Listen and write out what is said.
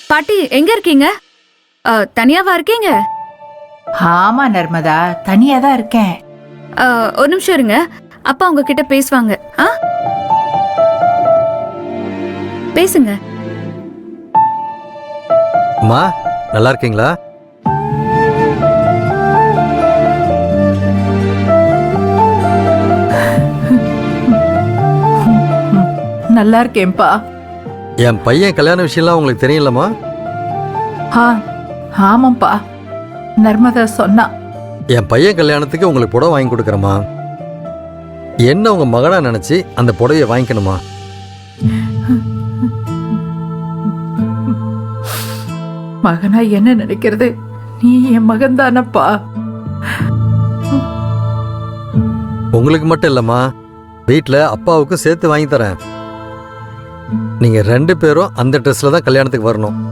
பாட்டி எங்க இருக்கீங்க? தனியாவா இருக்கீங்க? ஆமா நர்மதா, தனியா தான் இருக்கேன். ஒரு நிமிஷம் இருங்க, அப்பா உங்ககிட்ட பேசுவாங்க. பேசுங்க. அம்மா நல்லா இருக்கீங்களா? நல்லா இருக்கேன்பா. என் பையன் கல்யாண விஷயம்லாம் உங்களுக்கு தெரியலம்மா? ஆமாப்பா, நர்மதா சொன்னா. என் பையன் கல்யாணத்துக்கு உங்களுக்கு புடவை வாங்கி கொடுக்குறேம்மா. என்ன உங்க மகனா நினைச்சு அந்த புடவையை வாங்கிக்கணுமா? மகனா என்ன நினைக்கிறது? நீ என் மகன் தானப்பா. உங்களுக்கு மட்டும் இல்லம்மா, வீட்டில் அப்பாவுக்கும் சேர்த்து வாங்கி தரேன். நீங்க 2 பேரும் அந்த ட்ரெஸ்ல தான் கல்யாணத்துக்கு வரணும்.